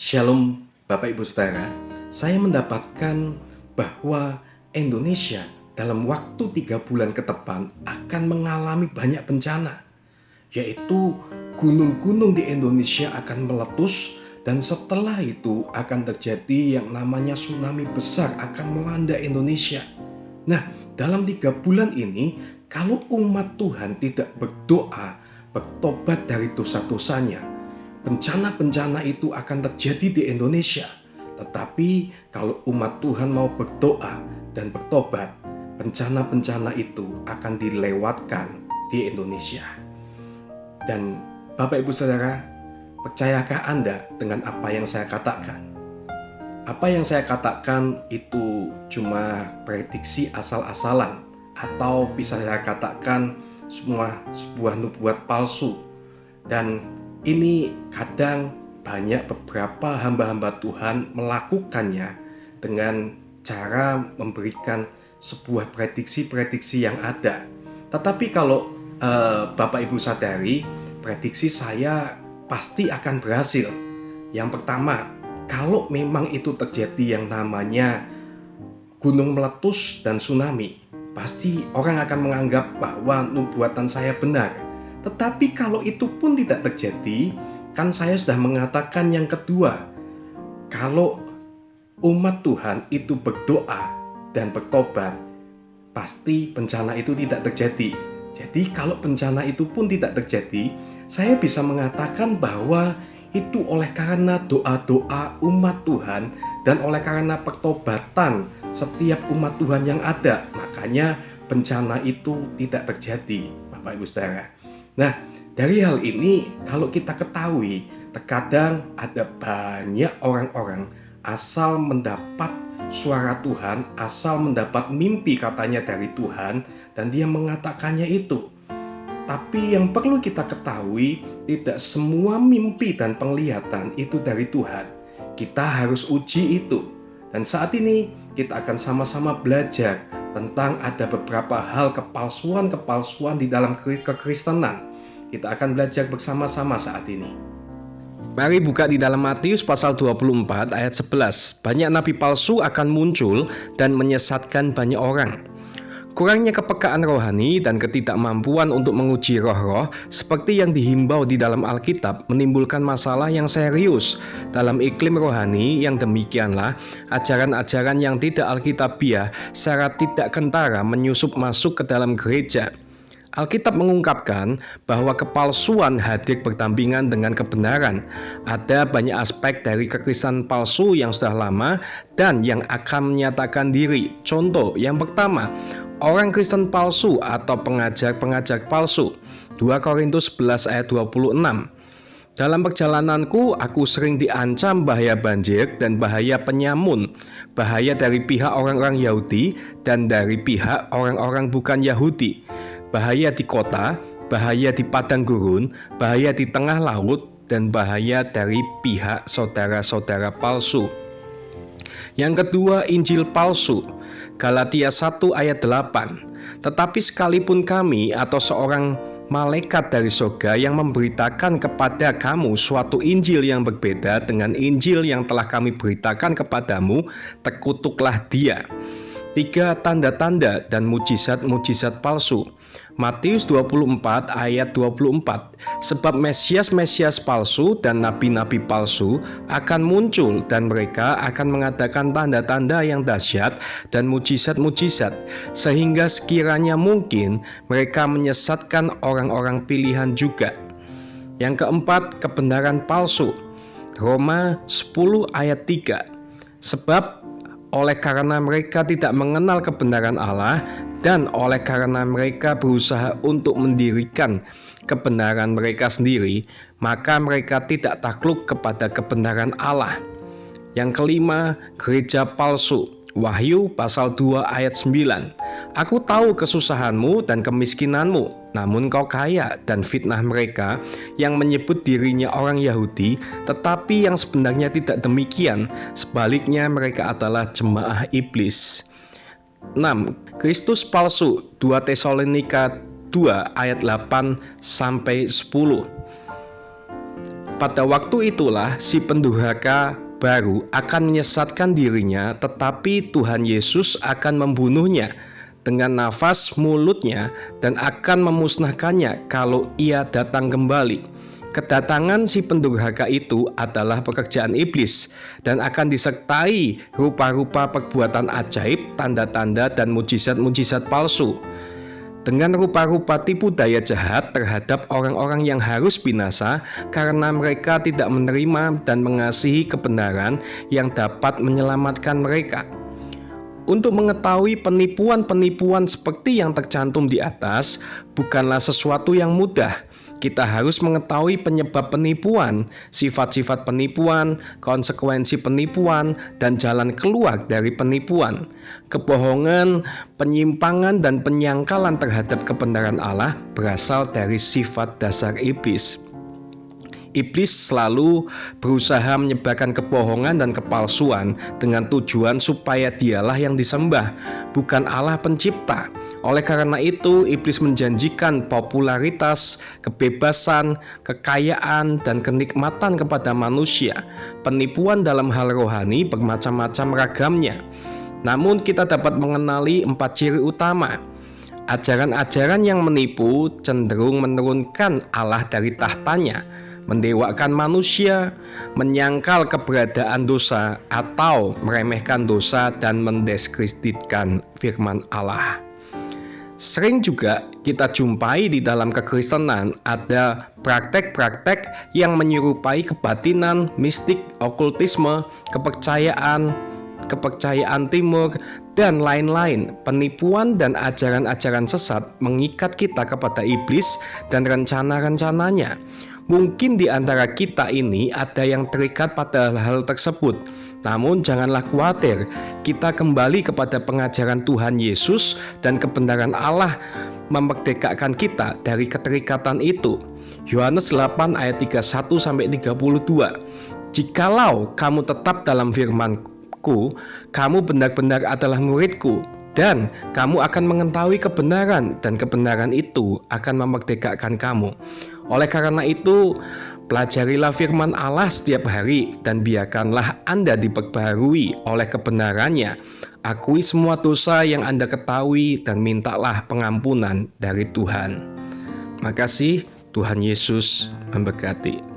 Shalom Bapak Ibu Saudara, saya mendapatkan bahwa Indonesia dalam waktu 3 bulan ke depan akan mengalami banyak bencana, yaitu gunung-gunung di Indonesia akan meletus dan setelah itu akan terjadi yang namanya tsunami besar akan melanda Indonesia. Nah, dalam 3 bulan ini kalau umat Tuhan tidak berdoa, bertobat dari dosa-dosanya, bencana-bencana itu akan terjadi di Indonesia. Tetapi kalau umat Tuhan mau berdoa dan bertobat, bencana-bencana itu akan dilewatkan di Indonesia. Dan Bapak Ibu Saudara, percayakah Anda dengan apa yang saya katakan? Apa yang saya katakan itu cuma prediksi asal-asalan, atau bisa saya katakan semua sebuah nubuat palsu. Dan ini kadang banyak beberapa hamba-hamba Tuhan melakukannya dengan cara memberikan sebuah prediksi-prediksi yang ada. Tetapi kalau Bapak Ibu sadari, prediksi saya pasti akan berhasil. Yang pertama, kalau memang itu terjadi yang namanya gunung meletus dan tsunami, pasti orang akan menganggap bahwa nubuatan saya benar. Tetapi kalau itu pun tidak terjadi, kan saya sudah mengatakan yang kedua, kalau umat Tuhan itu berdoa dan bertobat, pasti bencana itu tidak terjadi. Jadi kalau bencana itu pun tidak terjadi, saya bisa mengatakan bahwa itu oleh karena doa-doa umat Tuhan dan oleh karena pertobatan setiap umat Tuhan yang ada. Makanya bencana itu tidak terjadi, Bapak Ibu Saudara. Nah, dari hal ini kalau kita ketahui, terkadang ada banyak orang-orang asal mendapat suara Tuhan, asal mendapat mimpi katanya dari Tuhan, dan dia mengatakannya itu. Tapi yang perlu kita ketahui, tidak semua mimpi dan penglihatan itu dari Tuhan. Kita harus uji itu. Dan saat ini kita akan sama-sama belajar tentang ada beberapa hal kepalsuan-kepalsuan di dalam kekristenan. Kita akan belajar bersama-sama saat ini. Mari buka di dalam Matius pasal 24 ayat 11. Banyak nabi palsu akan muncul dan menyesatkan banyak orang. Kurangnya kepekaan rohani dan ketidakmampuan untuk menguji roh-roh seperti yang dihimbau di dalam Alkitab menimbulkan masalah yang serius. Dalam iklim rohani yang demikianlah, ajaran-ajaran yang tidak alkitabiah secara tidak kentara menyusup masuk ke dalam gereja. Alkitab mengungkapkan bahwa kepalsuan hadir berdampingan dengan kebenaran. Ada banyak aspek dari kekristenan palsu yang sudah lama dan yang akan menyatakan diri. Contoh, yang pertama, orang Kristen palsu atau pengajar-pengajar palsu. 2 Korintus 11 ayat 26. Dalam perjalananku, aku sering diancam bahaya banjir dan bahaya penyamun, bahaya dari pihak orang-orang Yahudi dan dari pihak orang-orang bukan Yahudi, bahaya di kota, bahaya di padang gurun, bahaya di tengah laut, dan bahaya dari pihak saudara-saudara palsu. Yang kedua, Injil palsu. Galatia 1 ayat 8. Tetapi sekalipun kami atau seorang malaikat dari surga yang memberitakan kepada kamu suatu Injil yang berbeda dengan Injil yang telah kami beritakan kepadamu, terkutuklah dia. 3. Tanda-tanda dan mujizat-mujizat palsu. Matius 24 ayat 24. Sebab Mesias-Mesias palsu dan nabi-nabi palsu akan muncul dan mereka akan mengadakan tanda-tanda yang dahsyat dan mujizat-mujizat, sehingga sekiranya mungkin mereka menyesatkan orang-orang pilihan juga. Yang keempat, kebenaran palsu. Roma 10 ayat 3. Sebab oleh karena mereka tidak mengenal kebenaran Allah dan oleh karena mereka berusaha untuk mendirikan kebenaran mereka sendiri, maka mereka tidak takluk kepada kebenaran Allah. Yang kelima, gereja palsu. Wahyu pasal 2 ayat 9. Aku tahu kesusahanmu dan kemiskinanmu, namun kau kaya, dan fitnah mereka yang menyebut dirinya orang Yahudi, tetapi yang sebenarnya tidak demikian. Sebaliknya mereka adalah jemaah iblis. 6. Kristus palsu. 2 Tesalonika 2 ayat 8 sampai 10. Pada waktu itulah si pendurhaka baru akan menyesatkan dirinya, tetapi Tuhan Yesus akan membunuhnya dengan nafas mulutnya dan akan memusnahkannya kalau ia datang kembali. Kedatangan si pendurhaka itu adalah pekerjaan iblis dan akan disertai rupa-rupa perbuatan ajaib, tanda-tanda, dan mujizat-mujizat palsu. Dengan rupa-rupa tipu daya jahat terhadap orang-orang yang harus binasa karena mereka tidak menerima dan mengasihi kebenaran yang dapat menyelamatkan mereka. Untuk mengetahui penipuan-penipuan seperti yang tercantum di atas bukanlah sesuatu yang mudah. Kita harus mengetahui penyebab penipuan, sifat-sifat penipuan, konsekuensi penipuan, dan jalan keluar dari penipuan. Kebohongan, penyimpangan, dan penyangkalan terhadap kebenaran Allah berasal dari sifat dasar iblis. Iblis selalu berusaha menyebarkan kebohongan dan kepalsuan dengan tujuan supaya dialah yang disembah, bukan Allah pencipta. Oleh karena itu, iblis menjanjikan popularitas, kebebasan, kekayaan, dan kenikmatan kepada manusia. Penipuan dalam hal rohani bermacam-macam ragamnya. Namun kita dapat mengenali 4 ciri utama. Ajaran-ajaran yang menipu cenderung menurunkan Allah dari tahtanya, mendewakan manusia, menyangkal keberadaan dosa, atau meremehkan dosa dan mendiskreditkan firman Allah. Sering juga kita jumpai di dalam kekristenan ada praktek-praktek yang menyerupai kebatinan, mistik, okultisme, kepercayaan timur, dan lain-lain. Penipuan dan ajaran-ajaran sesat mengikat kita kepada iblis dan rencana-rencananya. Mungkin di antara kita ini ada yang terikat pada hal tersebut. Namun janganlah khawatir, kita kembali kepada pengajaran Tuhan Yesus dan kebenaran Allah memerdekakan kita dari keterikatan itu. Yohanes 8 ayat 31-32. Jikalau kamu tetap dalam firman-Ku, kamu benar-benar adalah murid-Ku, dan kamu akan mengetahui kebenaran, dan kebenaran itu akan memerdekakan kamu. Oleh karena itu, pelajarilah firman Allah setiap hari dan biarkanlah Anda diperbaharui oleh kebenarannya. Akui semua dosa yang Anda ketahui dan mintalah pengampunan dari Tuhan. Makasih, Tuhan Yesus memberkati.